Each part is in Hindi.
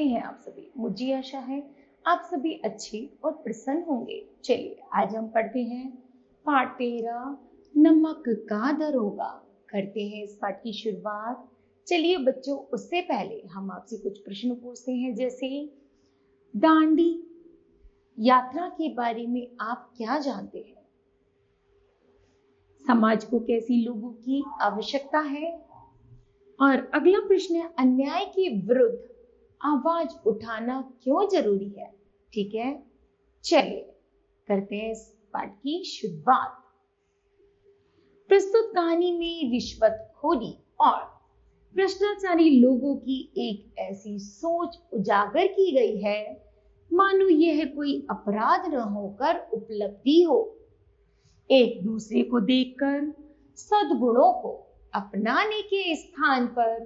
हैं आप सभी? मुझे आशा है आप सभी अच्छे और प्रसन्न होंगे। चलिए आज हम पढ़ते हैं पाठ 13 नमक का दरोगा। करते हैं इस पाठ की शुरुआत। चलिए बच्चों, उससे पहले हम आपसे कुछ प्रश्न पूछते हैं, जैसे दांडी यात्रा के बारे में आप क्या जानते हैं? समाज को कैसी लोगों की आवश्यकता है? और अगला प्रश्न है, अन्याय के विरुद्ध आवाज उठाना क्यों जरूरी है? ठीक है, चलिए करते हैं इस पाठ की शुरुआत। प्रस्तुत कहानी में रिश्वतखोरी और भ्रष्टाचारी लोगों की एक ऐसी सोच उजागर की गई है मानो यह कोई अपराध न होकर उपलब्धि हो। एक दूसरे को देखकर सद्गुणों को अपनाने के स्थान पर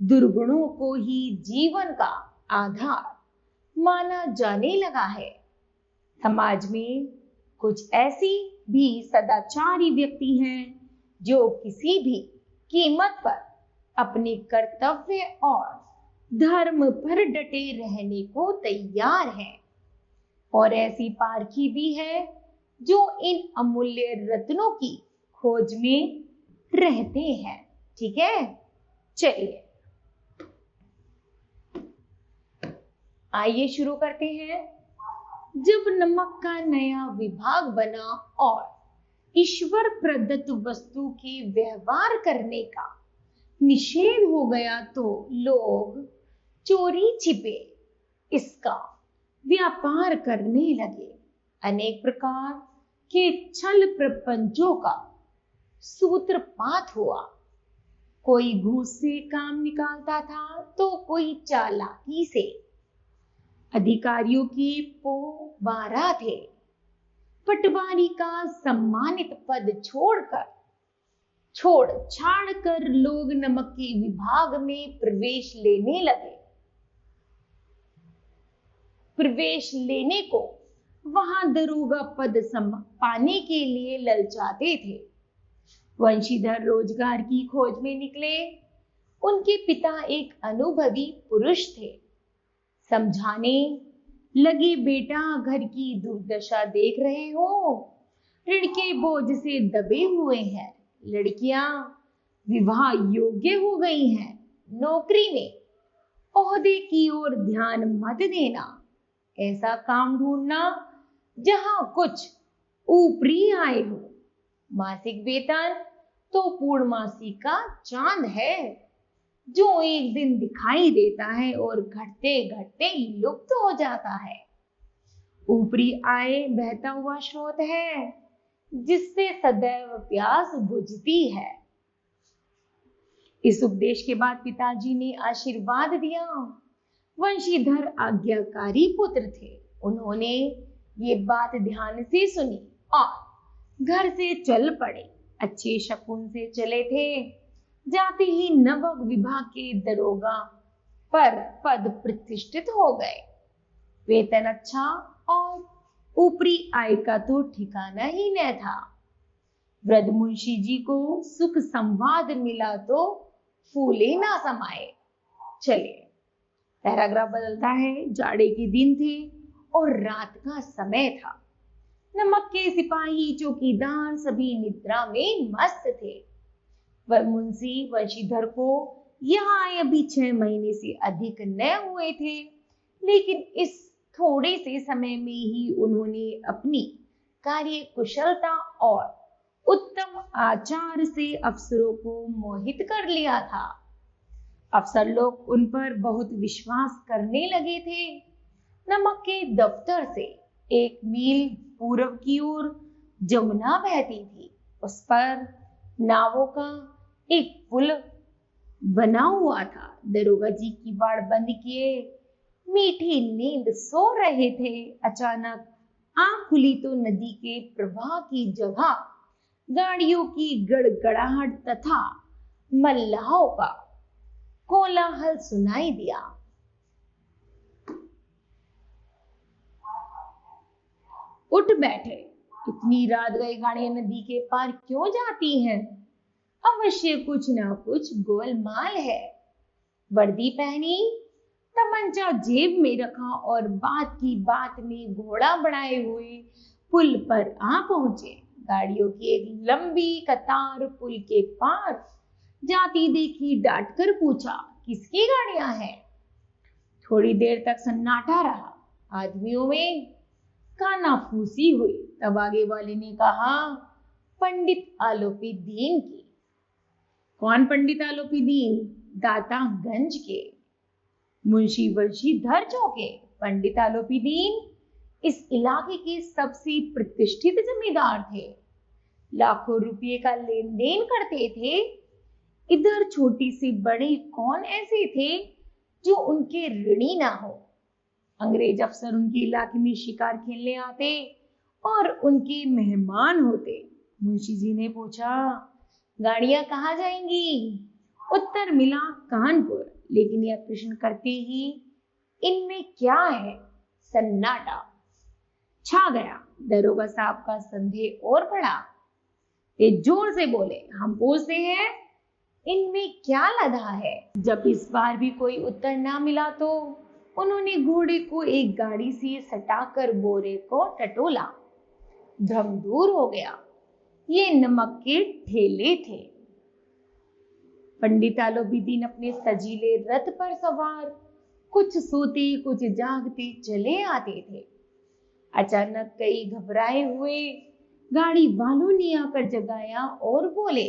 दुर्गुणों को ही जीवन का आधार माना जाने लगा है। समाज में कुछ ऐसी भी सदाचारी व्यक्ति हैं जो किसी भी कीमत पर अपने कर्तव्य और धर्म पर डटे रहने को तैयार हैं, और ऐसी पारखी भी है जो इन अमूल्य रत्नों की खोज में रहते हैं। ठीक है, चलिए आइए शुरू करते हैं। जब नमक का नया विभाग बना और ईश्वर प्रदत्त वस्तु के व्यवहार करने का निषेध हो गया तो लोग चोरी छिपे इसका व्यापार करने लगे। अनेक प्रकार के छल प्रपंचों का सूत्रपात हुआ। कोई घूस से काम निकालता था तो कोई चालाकी से। अधिकारियों की पोबारा थे। पटवारी का सम्मानित पद छोड़ छाड़ कर लोग नमक के विभाग में प्रवेश लेने को वहां दरोगा पद पाने के लिए ललचाते थे। वंशीधर रोजगार की खोज में निकले। उनके पिता एक अनुभवी पुरुष थे। समझाने लगे, बेटा घर की दुर्दशा देख रहे हो, ऋण के बोझ से दबे हुए हैं, लड़कियां विवाह योग्य हो गई हैं, नौकरी में ओहदे की ओर ध्यान मत देना, ऐसा काम ढूंढना जहां कुछ ऊपरी आय हो। मासिक वेतन तो पूर्णमासी का चांद है जो एक दिन दिखाई देता है और घटते घटते लुप्त हो जाता है। ऊपरी आय बहता हुआ स्रोत है जिससे सदैव प्यास बुझती है। इस उपदेश के बाद पिताजी ने आशीर्वाद दिया। वंशीधर आज्ञाकारी पुत्र थे। उन्होंने ये बात ध्यान से सुनी और घर से चल पड़े। अच्छे शकुन से चले थे। जाते ही नवक विभाग के दरोगा पर पद प्रतिष्ठित हो गए। वेतन अच्छा और ऊपरी आय का तो ठिकाना ही न था। वृद्ध मुंशी जी को सुख संवाद मिला तो फूले ना समाये। चलिए पैराग्राफ बदलता है। जाड़े के दिन थे और रात का समय था। नमक के सिपाही चौकीदार सभी निद्रा में मस्त थे। वह मुंशी वंशीधर को यहाँ आए अभी 6 महीने से अधिक न हुए थे, लेकिन इस थोड़े से समय में ही उन्होंने अपनी कार्य कुशलता और उत्तम आचार से अफसरों को मोहित कर लिया था। अफसर लोग उन पर बहुत विश्वास करने लगे थे। नमक के दफ्तर से 1 मील पूर्व की ओर जमुना बहती थी। उस पर नावों का एक पुल बना हुआ था। दरोगा जी किवाड़ बंद किए मीठी नींद सो रहे थे। अचानक आंख खुली तो नदी के प्रवाह की जगह गाड़ियों की गड़गड़ाहट तथा मल्लाहों का कोलाहल सुनाई दिया। उठ बैठे। इतनी रात गए गाड़ियां नदी के पार क्यों जाती हैं? अवश्य कुछ ना कुछ गोलमाल है। वर्दी पहनी, तमंचा जेब में रखा और बात की बात में घोड़ा बढ़ाए हुए पुल पर आ पहुंचे। गाड़ियों की एक लंबी कतार पुल के पार जाती देखी डांट कर पूछा, किसकी गाड़ियां हैं? थोड़ी देर तक सन्नाटा रहा। आदमियों में कानाफूसी हुई। तब आगे वाले ने कहा, पंडित आलोपी दीन की। कौन पंडित आलोपी दीन? दातागंज के मुंशी वंशीधर चौके। पंडित आलोपी दीन इस इलाके के सबसे प्रतिष्ठित जमींदार थे, लाखों रुपये का लेन देन करते थे। इधर छोटे से बड़े कौन ऐसे थे जो उनके ऋणी ना हो। अंग्रेज अफसर उनके इलाके में शिकार खेलने आते और उनके मेहमान होते। मुंशी जी ने पूछा, गाड़ियां कहाँ जाएंगी? उत्तर मिला, कानपुर। लेकिन यह प्रश्न करते ही इनमें क्या है? सन्नाटा छा गया। दरोगा साहब का संदेह और बढ़ा। वे जोर से बोले, हम पूछते हैं इनमें क्या लदा है? जब इस बार भी कोई उत्तर ना मिला तो उन्होंने घोड़े को एक गाड़ी से सटाकर बोरे को टटोला। भ्रम दूर हो गया। ये नमक के ठेले थे। पंडित आलोपी दीन अपने सजीले रथ पर सवार कुछ सोते कुछ जागते चले आते थे। अचानक कई घबराए हुए गाड़ी वालों ने आकर जगाया और बोले,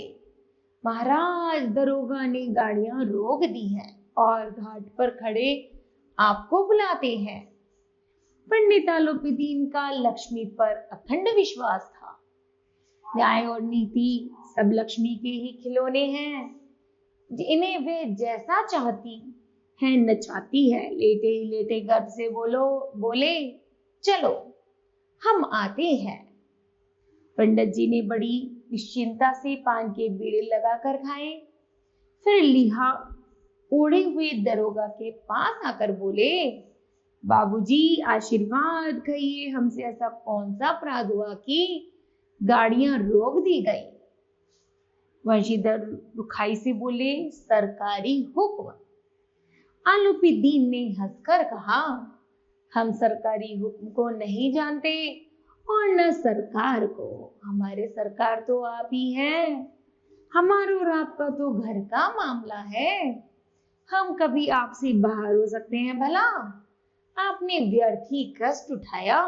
महाराज, दरोगा ने गाड़ियां रोक दी हैं और घाट पर खड़े आपको बुलाते हैं। पंडित आलोपी दीन का लक्ष्मी पर अखंड विश्वास था। न्याय और नीति सब लक्ष्मी के ही खिलौने हैं, इन्हें वे जैसा चाहती है नचाती है। लेटे ही लेटे गर्व से बोले, चलो हम आते हैं। पंडित जी ने बड़ी निश्चिंता से पान के बीड़े लगाकर खाए। फिर लिहा ओढ़े हुए दरोगा के पास आकर बोले, बाबूजी, आशीर्वाद कहिए, हमसे ऐसा कौन सा अपराध हुआ कि गाड़ियां रोक दी गई? वंशीधर रुखाई से बोले, सरकारी हुक्म। आलोपी दीन ने हंसकर कहा, हम सरकारी हुक्म को नहीं जानते और न सरकार को। हमारे सरकार तो आप ही हैं। हमारा और आपका तो घर का मामला है। हम कभी आपसे बाहर हो सकते हैं भला? आपने व्यर्थ ही कष्ट उठाया।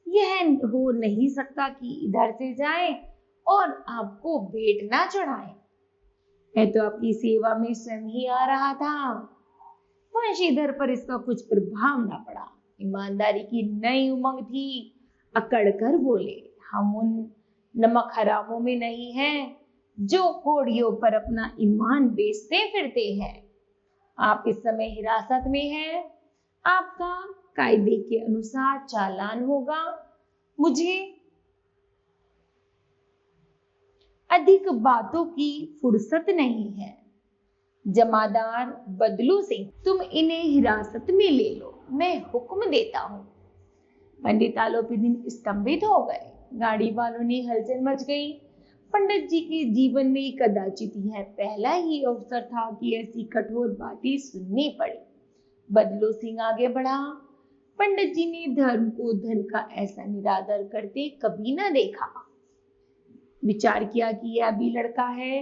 यह हो नहीं सकता कि इधर से जाए और आपको भेंट ना चढ़ाए। मैं तो आपकी सेवा में स्वयं ही आ रहा था। वंशीधर पर इसका कुछ प्रभाव ना पड़ा। ईमानदारी की नई उमंग थी। अकड़ कर बोले, हम उन नमक हरामों में नहीं हैं जो कोड़ियों पर अपना ईमान बेचते फिरते हैं। आप इस समय हिरासत में हैं। आपका कायदे के अनुसार चालान होगा। मुझे अधिक बातों की फुर्सत नहीं है। जमादार बदलू सिंह, तुम इन्हें हिरासत में ले लो, मैं हुक्म देता हूं। पंडित आलोपी दीन स्तंभित हो गए। गाड़ी वालों ने हलचल मच गई। पंडित जी के जीवन में कदाचित यह पहला ही अवसर था कि ऐसी कठोर बातें सुननी पड़ी। बदलू सिंह आगे बढ़ा। पंडित जी ने धर्म को धन का ऐसा निरादर करते कभी न देखा। विचार किया कि यह अभी लड़का है,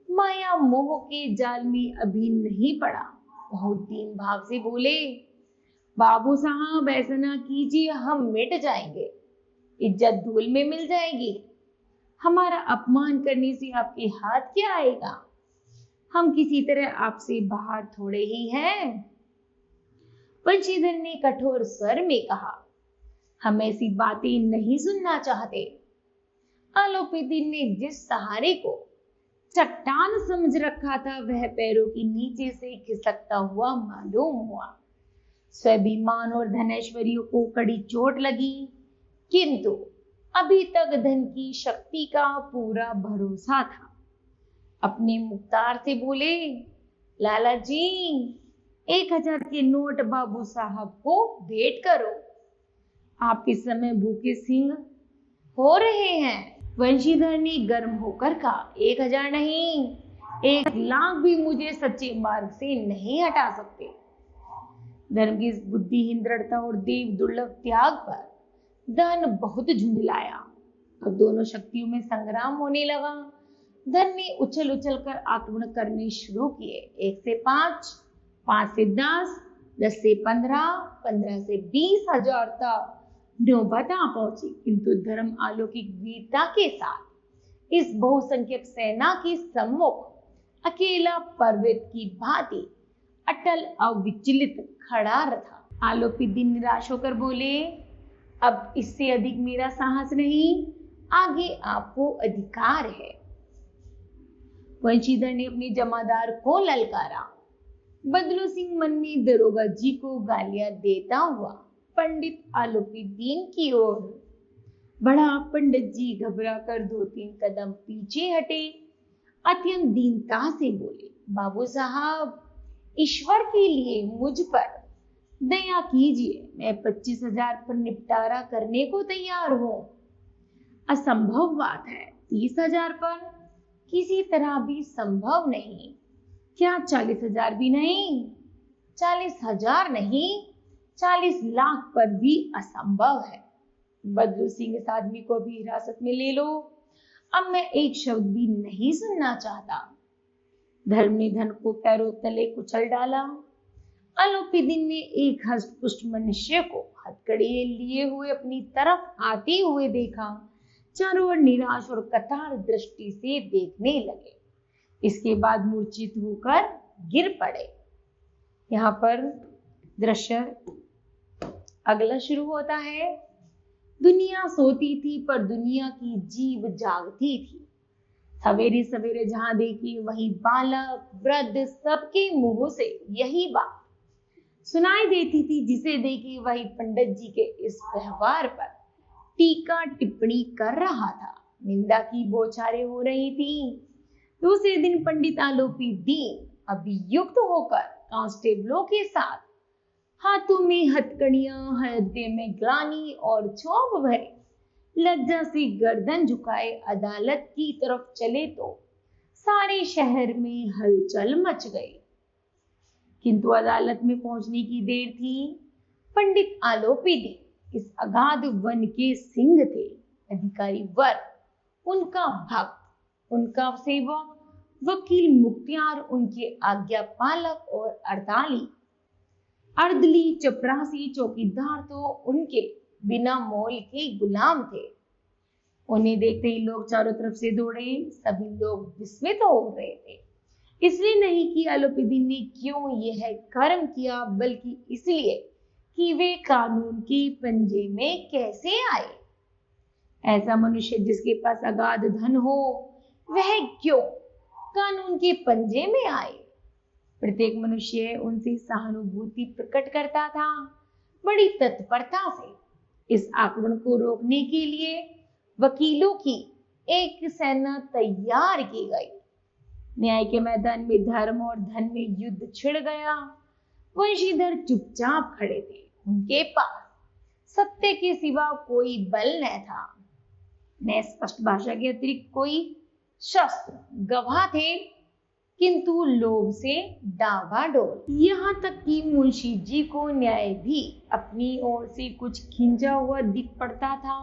माया मोह के जाल में अभी नहीं पड़ा। बहुत दीन भाव से बोले, बाबू साहब, ऐसा ना कीजिए, हम मिट जाएंगे, इज्जत धूल में मिल जाएगी। हमारा अपमान करने से आपके हाथ क्या आएगा? हम किसी तरह आपसे बाहर थोड़े ही हैं। वंशीधर ने कठोर स्वर में कहा, हम ऐसी बातें नहीं सुनना चाहते। आलोपी दीन ने जिस सहारे को चट्टान समझ रखा था वह पैरों के नीचे से खिसकता हुआ मालूम हुआ। स्वाभिमान और धनैश्वर्यों को कड़ी चोट लगी, किंतु अभी तक धन की शक्ति का पूरा भरोसा था। अपने मुख्तार से बोले, लाला जी, 1000 के नोट बाबू साहब को भेंट करो। आप इस समय भूखे सिंह हो रहे हैं। वंशीधर ने गर्म होकर कहा, 1000 नहीं, 1 लाख भी मुझे सच्चे मार्ग से नहीं हटा सकते। धर्म की इस बुद्धिहीन दृढ़ता और देव दुर्लभ त्याग पर धन बहुत झुंझलाया। अब दोनों शक्तियों में संग्राम होने लगा। धन ने उछल उछल कर आक्रमण करने शुरू किए। 1 से 5, 5 से 10, 10 से 15, 15 से 20 हजार तक नौबत आ पहुंची। किंतु धर्म अलौकिक वीरता के साथ इस बहुसंख्यक सेना के सम्मुख अकेला पर्वत की भांति अटल अविचलित खड़ा रहा। आलोपीदीन निराश होकर बोले, अब इससे अधिक मेरा साहस नहीं, आगे आपको अधिकार है। वंशीधर ने अपने जमादार को ललकारा। बदलू सिंह मन में दरोगा जी को गालियां देता हुआ पंडित आलोपीदीन की ओर बढ़ा। पंडित जी घबरा कर 2-3 कदम पीछे हटे। अत्यंत दीनता से बोले, बाबू साहब, ईश्वर के लिए मुझ पर दया कीजिए। मैं 25,000 पर निपटारा करने को तैयार हूं। असंभव बात है, 30,000 पर किसी तरह भी संभव नहीं। क्या 40,000 भी नहीं? 40,000 नहीं, 40 लाख पर भी असंभव है। बदलू सिंह, इस आदमी को भी हिरासत में ले लो। अब मैं एक शब्द भी नहीं सुनना चाहता। धर्म ने धन को पैरों तले कुचल डाला। आलोपीदीन ने एक हष्टपुष्ट मनुष्य को हथकड़ी लिए हुए अपनी तरफ आते हुए देखा। चारों ओर निराश और कतार दृष्टि से देखने लगे। इसके बाद मूर्छित होकर गिर पड़े। यहाँ पर दृश्य अगला शुरू होता है। दुनिया सोती थी पर दुनिया की जीभ जागती थी। सवेरे सवेरे जहां देखी वही बालक वृद्ध सबके मुंह से यही बात सुनाई देती थी। जिसे देखी वही पंडित जी के इस व्यवहार पर टीका टिप्पणी कर रहा था। निंदा की बौछारें हो रही थी। दूसरे दिन पंडित आलोपीदीन अभियुक्त होकर कांस्टेबलों के साथ हाथों में हथकड़ियां, हृदय में ग्लानि और क्षोभ भरे लज्जा से गर्दन झुकाए अदालत की तरफ चले तो सारे शहर में हलचल मच गई। किंतु अदालत में पहुंचने की देर थी। पंडित आलोपीदीन इस अगाध वन के सिंह थे। अधिकारी वर्ग, उनका भक्त, उनका सेवक, वकील मुख्तियार, उनके आज्ञा पालक और अर्दली चपरासी चौकीदार तो उनके बिना मोल के गुलाम थे। उन्हें देखते ही लोग चारों तरफ से दौड़े। सभी लोग विस्मित हो रहे थे। इसलिए नहीं कि आलोपीदीन ने क्यों यह कर्म किया, बल्कि इसलिए कि वे कानून के पंजे में कैसे आए। ऐसा मनुष्य जिसके पास अगाध धन हो, वह क्यों कानून के पंजे में आए। प्रत्येक मनुष्य उनसे सहानुभूति प्रकट करता था। बड़ी तत्परता से इस आक्रमण को रोकने के लिए वकीलों की एक सेना तैयार की गई। न्याय के मैदान में धर्म और धन में युद्ध छिड़ गया। वंशीधर चुपचाप खड़े थे। उनके पास सत्य के सिवा कोई बल न था, न स्पष्ट भाषा के अतिरिक्त कोई शस्त्र। गवाह थे किंतु लोभ से डावाडोल। यहाँ तक कि मुंशी जी को न्याय भी अपनी ओर से कुछ खिंचा हुआ दिख पड़ता था।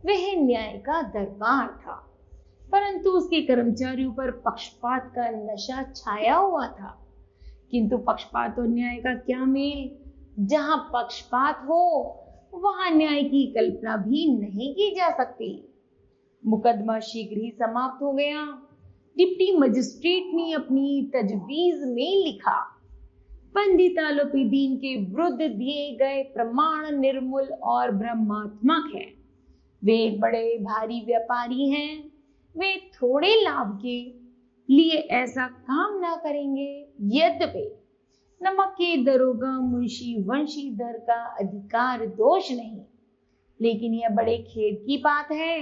वह न्याय का दरबार था, परंतु उसके कर्मचारियों पर पक्षपात का नशा छाया हुआ था। किंतु पक्षपात और न्याय का क्या मेल। जहां पक्षपात हो वहां न्याय की कल्पना भी नहीं की जा सकती। मुकदमा शीघ्र ही समाप्त हो गया। डिप्टी मजिस्ट्रेट ने अपनी तजवीज में लिखा, पंडित आलोपीदीन के विरुद्ध दिए गए प्रमाण निर्मूल और भ्रमात्मक है। वे एक बड़े भारी व्यापारी हैं। वे थोड़े लाभ के लिए ऐसा काम ना करेंगे। यद्यपि नमक के दरोगा मुंशी वंशीधर का अधिकार दोष नहीं, लेकिन यह बड़े खेद की बात है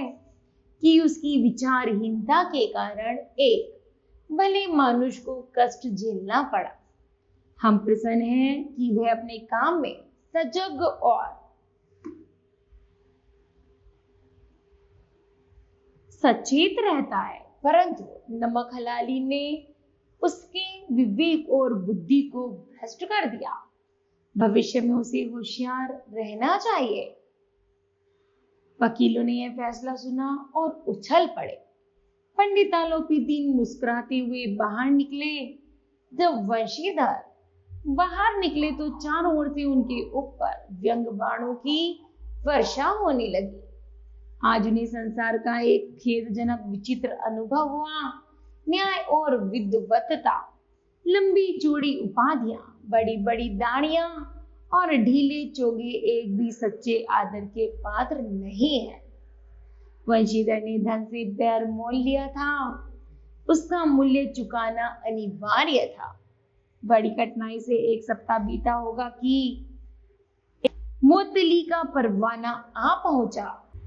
कि उसकी विचारहीनता के कारण एक भले मनुष्य को कष्ट झेलना पड़ा। हम प्रसन्न हैं कि वह अपने काम में सजग और सचेत रहता है, परंतु नमक हलाली ने उसके विवेक और बुद्धि को भ्रष्ट कर दिया। भविष्य में उसे होशियार रहना चाहिए। वकीलों ने यह फैसला सुना और उछल पड़े। पंडित आलोपीदीन मुस्कुराते हुए बाहर निकले। जब वंशीधर बाहर निकले तो चारों ओर से उनके ऊपर व्यंग बाणों की वर्षा होने लगी। आज उन्हें संसार का एक खेदजनक विचित्र अनुभव हुआ। न्याय और विद्वत्ता, लंबी चौड़ी उपाधियां, बड़ी बड़ी दाढ़ियां और ढीले चोगे एक भी सच्चे आदर के पात्र नहीं है। वंशीधर ने धन से बैर मोल लिया था, उसका मूल्य चुकाना अनिवार्य था। बड़ी कठिनाई से 1 सप्ताह बीता होगा कि मोतली का परवाना आ पहुंचा।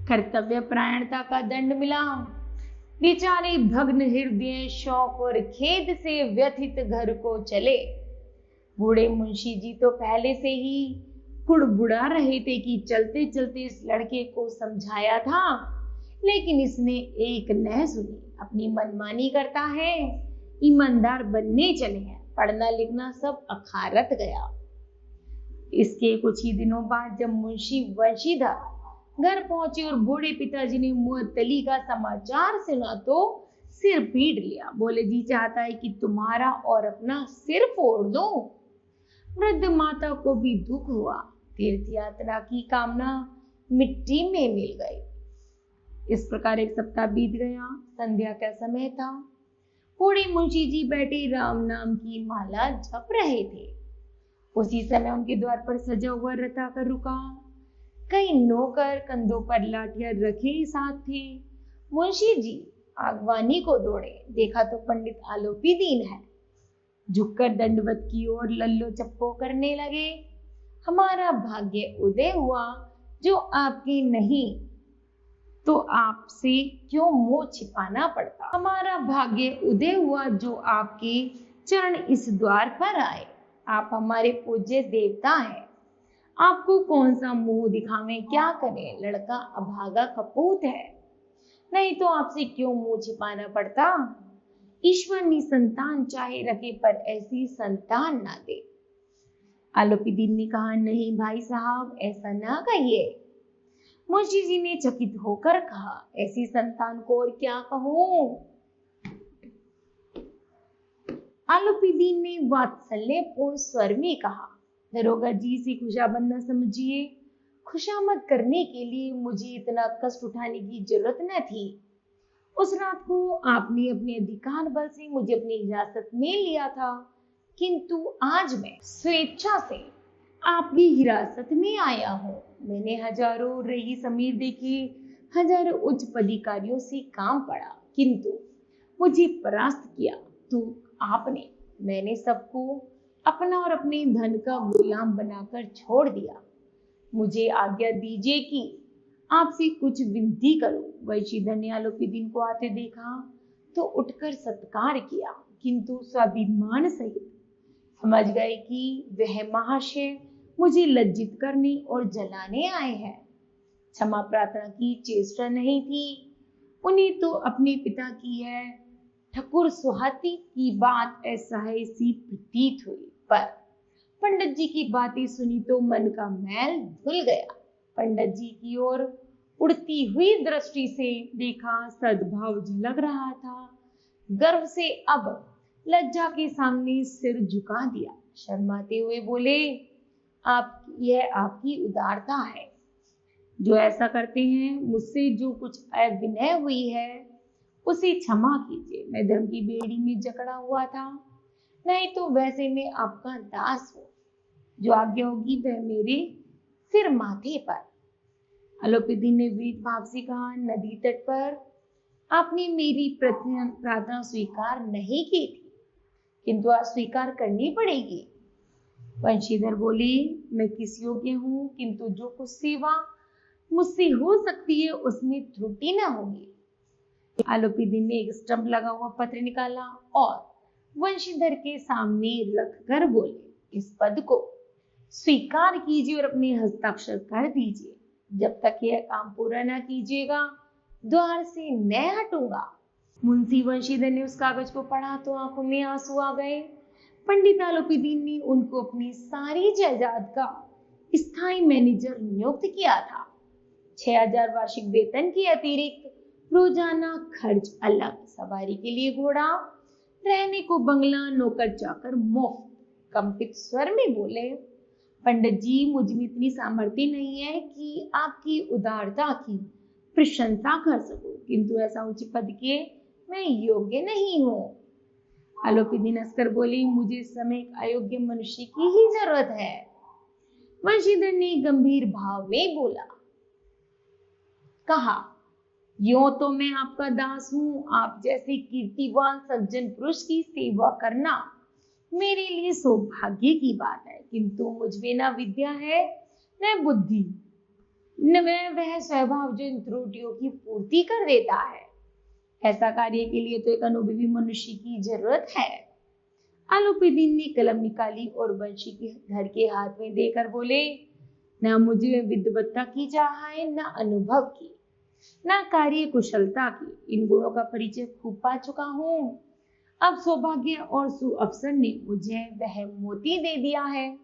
कर्तव्य परायणता का दंड मिला। बेचारे भग्न हृदय, शौक और खेद से व्यथित घर को चले। बूढ़े मुंशी जी तो पहले से ही कुड़बुड़ा रहे थे कि चलते चलते इस लड़के को समझाया था, लेकिन इसने एक न सुनी। अपनी मनमानी करता है, ईमानदार बनने चले हैं, पढ़ना लिखना सब अखारत गया। इसके कुछ ही दिनों बाद जब मुंशी वंशीधर घर पहुंचे और बूढ़े पिताजी ने मुअत्तली का समाचार सुना तो सिर पीट लिया। बोले, जी चाहता है कि तुम्हारा और अपना सिर फोड़ दो। वृद्ध माता को भी दुख हुआ। तीर्थ यात्रा की कामना मिट्टी में मिल गई। इस प्रकार 1 सप्ताह बीत गया। संध्या का समय था। बूढ़े मुंशी जी बैठे राम नाम की माला जप रहे थे। उसी समय उनके द्वार पर सजा हुआ रथ आकर रुका। कई नौकर कंधों पर लाठियां रखे साथ थे। मुंशी जी आगवानी को दौड़े। देखा तो पंडित आलोपीदीन है। झुककर दंडवत की ओर लल्लो चप्पो करने लगे। हमारा भाग्य उदय हुआ जो आपकी नहीं, तो आपसे क्यों मुंह छिपाना पड़ता। हमारा भाग्य उदय हुआ जो आपके चरण इस द्वार पर आए। आप हमारे पूज्य देवता हैं। आपको कौन सा मुंह दिखावें, क्या करें। लड़का अभागा कपूत है, नहीं तो आपसे क्यों मुंह छिपाना पड़ता। ईश्वर निसंतान चाहे रखे, पर ऐसी संतान ना दे। आलोपीदीन ने कहा, नहीं भाई साहब, ऐसा ना कहिए। मुंशी जी ने चकित होकर कहा, ऐसी संतान को और क्या कहूं। आलोपीदीन ने वात्सल्यपूर्ण स्वर में कहा, दरोगा जी से खुशामद न समझिए। खुशामद करने के लिए मुझे इतना कष्ट उठाने की जरूरत न थी। उस रात को आपने अपने अधिकार बल से मुझे अपनी हिरासत में लिया था, किंतु आज मैं स्वेच्छा से आपकी हिरासत में आया हूँ। मैंने हजारों रईस अमीर देखे, हजारों उच्च पदाधिकारियों से काम पड़ा, किंतु मुझे परास्त किया तो आपने। मैंने सबको अपना और अपने धन का गुलाम बनाकर छोड़ दिया। मुझे आज्ञा दीजिए कि आपसे कुछ विनती करूं। वंशीधर ने आलोपीदीन को आते देखा तो उठकर सत्कार किया, किंतु स्वाभिमान सहित समझ गए कि वह महाशय मुझे लज्जित करने और जलाने आए हैं। क्षमा प्रार्थना की चेष्टा नहीं थी। उन्हें तो अपने पिता की है ठकुर सुहाती की बात असह्य सी प्रतीत हुई, पर पंडित जी की बातें सुनी तो मन का मैल धुल गया। पंडित जी की ओर उड़ती हुई दृष्टि से देखा, सद्भाव झलक रहा था। गर्व से अब लज्जा के सामने सिर झुका दिया। शर्माते हुए बोले, यह आपकी उदारता है जो ऐसा करते हैं। मुझसे जो कुछ अविनय हुई है उसे क्षमा कीजिए। मैं धर्म की बेड़ी में जकड़ा हुआ था, नहीं तो वैसे मैं आपका दास हूं। जो आज्ञा होगी वह मेरे सिर माथे पर। आलोपीदीन ने वीर भाव से कहा, नदी तट पर आपने मेरी प्रार्थना स्वीकार नहीं की थी, किंतु आज स्वीकार करनी पड़ेगी। वंशीधर बोले, मैं किस योग्य हूं, किंतु जो कुछ सेवा मुझसे हो सकती है उसमें त्रुटि न होगी। आलोपीदीन ने एक स्टंप लगा हुआ पत्र निकाला और वंशीधर के सामने रखकर बोले, इस पद को स्वीकार कीजिए और अपने हस्ताक्षर कर दीजिए। जब तक यह काम पूरा न कीजिएगा द्वार से न हटूंगा। मुंशी वंशीधर ने उस कागज को पढ़ा तो आंखों में आंसू आ गए। पंडित आलोपीदीन ने उनको अपनी सारी जायदाद का स्थायी मैनेजर नियुक्त किया था। 6000 वार्षिक वेतन के अतिरिक्त रोजाना खर्च अलग, सवारी के लिए घोड़ा, रहने को बंगला, नौकर चाकर मुफ्त। कंपित स्वर में बोले, पंडित जी, मुझ में इतनी सामर्थ्य नहीं है कि आपकी उदारता की प्रशंसा कर सकूं, किंतु ऐसा उच्च पद के मैं योग्य नहीं हूं। आलोपीदीन हंसकर बोली, मुझे इस समय एक अयोग्य मनुष्य की ही जरूरत है। वंशीधर ने गंभीर भाव में बोला, कहा, यूं तो मैं आपका दास हूं, आप जैसे कीर्तिवान सज्जन पुरुष की सेवा करना मेरे लिए सौभाग्य की बात है, किंतु मुझ में न विद्या है न बुद्धि, न वह स्वभाव जो इन त्रुटियों की पूर्ति कर देता है। ऐसा कार्य के लिए तो एक अनुभवी मनुष्य की जरूरत है। आलोपीदीन ने कलम निकाली और वंशी के घर के हाथ में देकर बोले, न मुझे विद्वत्ता की चाह है, न अनुभव की, न कार्य कुशलता की। इन गुणों का परिचय खूब पा चुका हूं। अब सौभाग्य और सुअवसर ने मुझे वह मोती दे दिया है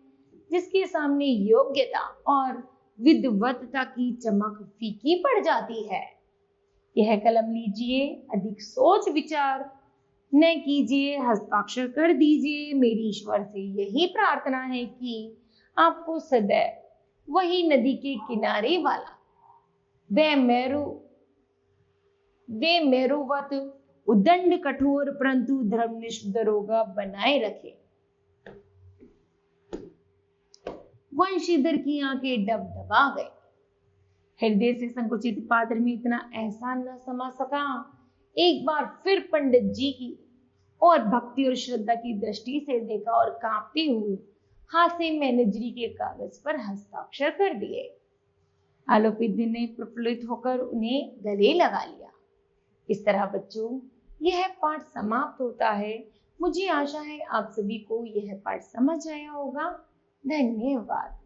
जिसके सामने योग्यता और विद्वत्ता की चमक फीकी पड़ जाती है। यह कलम लीजिए, अधिक सोच विचार न कीजिए, हस्ताक्षर कर दीजिए। मेरी ईश्वर से यही प्रार्थना है कि आपको सदैव वही नदी के किनारे वाला वे मेरुवत उदंड कठोर परंतु धर्मनिष्ठ दरोगा बनाए रखे। वंशीधर की आंखें डबडबा गई। हृदय से संकुचित पात्र में इतना एहसान न समा सका। एक बार फिर पंडित जी की और भक्ति और श्रद्धा की दृष्टि से देखा और कांपते हुए हाथ से मैनेजरी के कागज पर हस्ताक्षर कर दिए। आलोपीदीन ने प्रफुल्लित होकर उन्हें गले लगा लिया। इस तरह बच्चों, यह पाठ समाप्त होता है। मुझे आशा है आप सभी को यह पाठ समझ आया होगा। धन्यवाद।